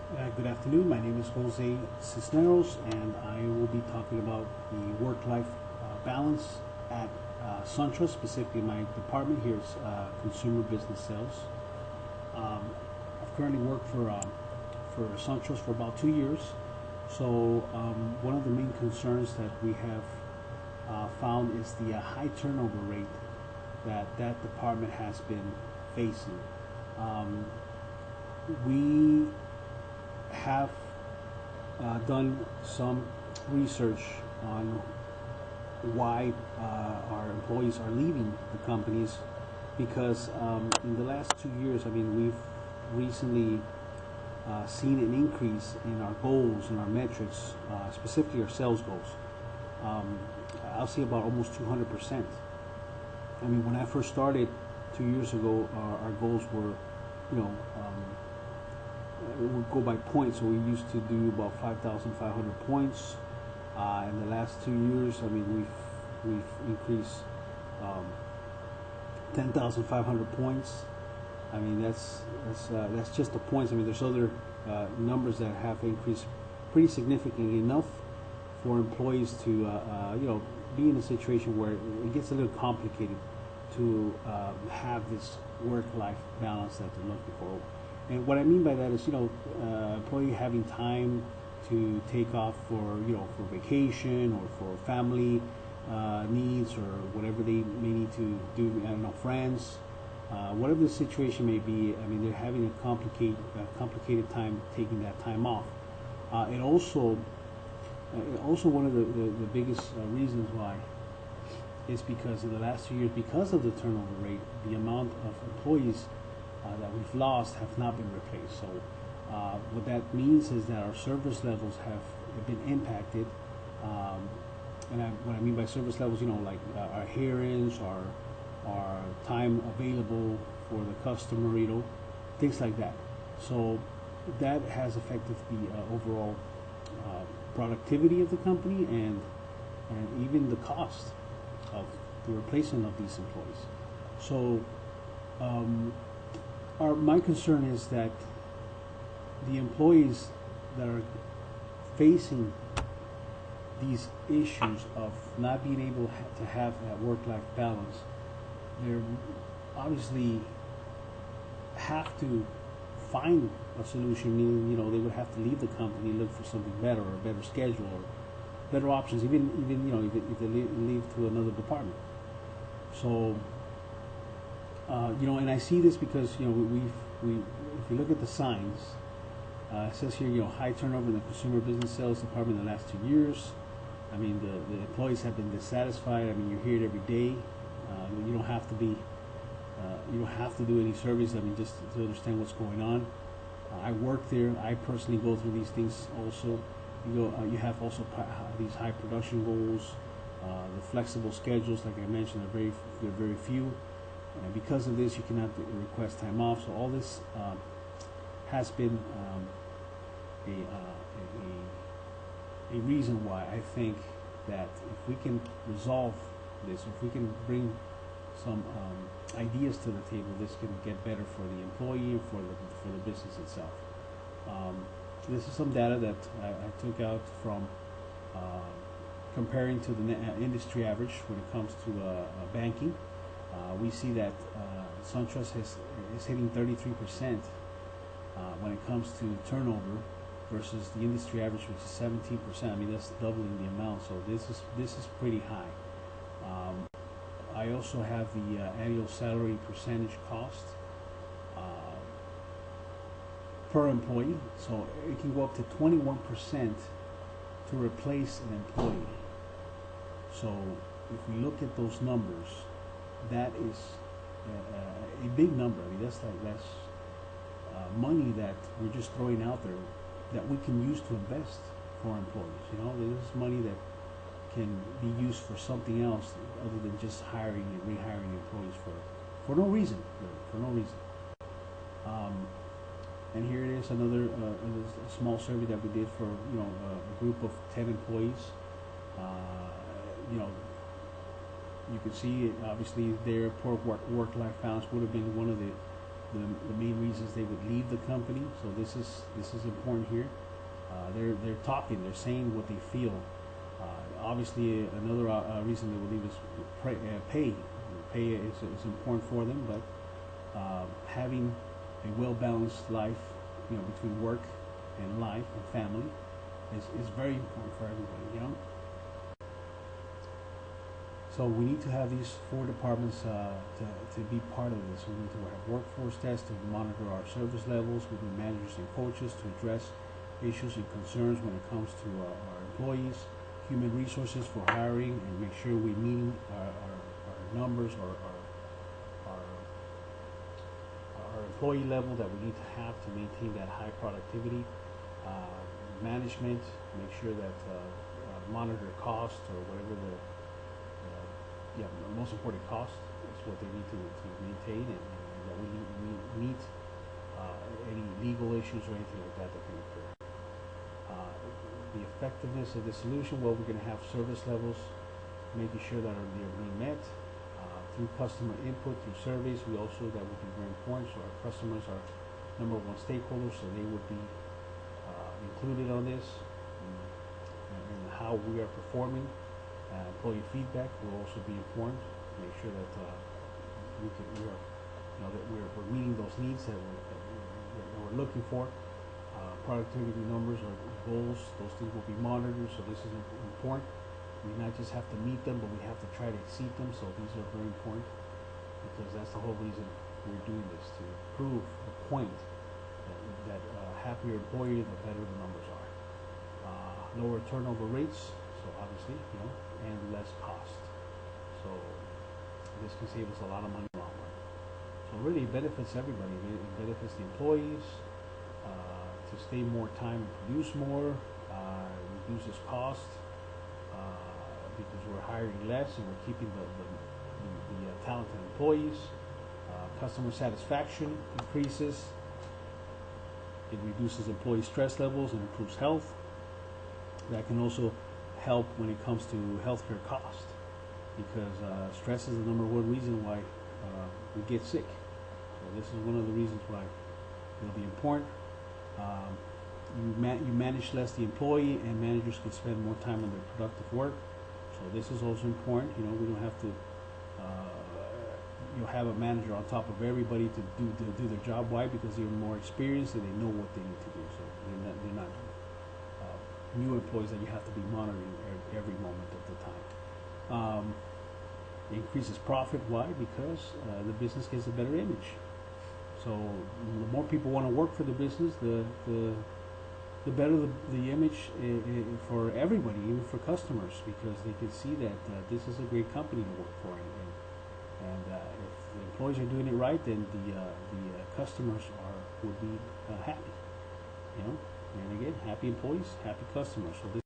Good afternoon. My name is Jose Cisneros, and I will be talking about the work-life balance at SUNTRUST, specifically my department here is Consumer Business Sales. I've currently worked for SUNTRUST for about 2 years. So one of the main concerns that we have found is the high turnover rate that department has been facing. We have done some research on why our employees are leaving the companies because in the last 2 years, we've recently seen an increase in our goals and our metrics, specifically our sales goals. I'll say about almost 200%. When I first started 2 years ago, our goals were, it would go by points. So we used to do about 5,500 points. In the last 2 years, we've increased 10,500 points. That's just the points. There's other numbers that have increased pretty significantly enough for employees to be in a situation where it gets a little complicated to have this work-life balance that they're looking for. And what I mean by that is, employee having time to take off for vacation or for family needs or whatever they may need to do. Friends, whatever the situation may be. They're having a complicated time taking that time off. And also one of the biggest reasons why is because in the last 2 years, because of the turnover rate, the amount of employees that we've lost have not been replaced. So what that means is that our service levels have been impacted. What I mean by service levels, like our adherence, our time available for the customer, things like that. So that has affected the overall productivity of the company and even the cost of the replacement of these employees. So my concern is that the employees that are facing these issues of not being able to have that work-life balance, they obviously have to find a solution. Meaning, they would have to leave the company, look for something better or a better schedule or better options. Even if they leave to another department. So. And I see this because if you look at the signs, it says here high turnover in the consumer business sales department in the last 2 years. The employees have been dissatisfied. You hear it every day. You don't have to be you don't have to do any surveys. Just to understand what's going on. I work there. I personally go through these things also. You have also these high production goals. The flexible schedules, like I mentioned, they're very few. And because of this, you cannot request time off. So all this has been a reason why I think that if we can resolve this, if we can bring some ideas to the table, this can get better for the employee and for the business itself. This is some data that I took out from comparing to the industry average when it comes to banking. We see that SunTrust is hitting 33% when it comes to turnover versus the industry average, which is 17%. That's doubling the amount. So this is pretty high. I also have the annual salary percentage cost per employee. So it can go up to 21% to replace an employee. So if we look at those numbers, that is a big number. That's money that we're just throwing out there that we can use to invest for employees. This is money that can be used for something else other than just hiring and rehiring employees for no reason, really, for no reason. And here it is, another a small survey that we did for a group of 10 employees. You can see, obviously, their poor work-life balance would have been one of the the main reasons they would leave the company. So this is important here. They're talking, they're saying what they feel. Obviously, another reason they would leave is pay. Pay is important for them, but having a well-balanced life, between work and life and family, is very important for everybody. So we need to have these 4 departments to be part of this. We need to have workforce tests to monitor our service levels. We need managers and coaches to address issues and concerns when it comes to our employees. Human resources for hiring and make sure we meet our numbers or our employee level that we need to have to maintain that high productivity. Management, make sure that monitor cost or whatever the most important cost is what they need to maintain, and that we meet any legal issues or anything like that can occur. The effectiveness of the solution, well, we're going to have service levels, making sure that they're being met through customer input, through surveys. We also, that would be very important, so our customers are number 1 stakeholders, so they would be included on this, and how we are performing. Employee feedback will also be important. Make sure that we're meeting those needs that we're looking for. Productivity numbers or goals, those things will be monitored. So this is important. We not just have to meet them, but we have to try to exceed them. So these are very important, because that's the whole reason we're doing this, to prove the point that happier employee, the better the numbers are. Lower turnover rates, so obviously, and less cost. So this can save us a lot of money in the long run. So really it benefits everybody. It benefits the employees to stay more time and produce more, reduces cost because we're hiring less and we're keeping the talented employees. Customer satisfaction increases. It reduces employee stress levels and improves health. That can also help when it comes to healthcare cost, because stress is the number 1 reason why we get sick. So this is one of the reasons why it'll be important. You manage less the employee, and managers can spend more time on their productive work. So this is also important. We don't have to have a manager on top of everybody to do their job. Why? Because they're more experienced and they know what they need to do. So they're not new employees that you have to be monitoring every moment of the time. It increases profit. Why? Because the business gets a better image. So the more people want to work for the business, the better the image for everybody, even for customers, because they can see that this is a great company to work for, and if the employees are doing it right, then the customers would be happy. And again, happy employees, happy customers. So this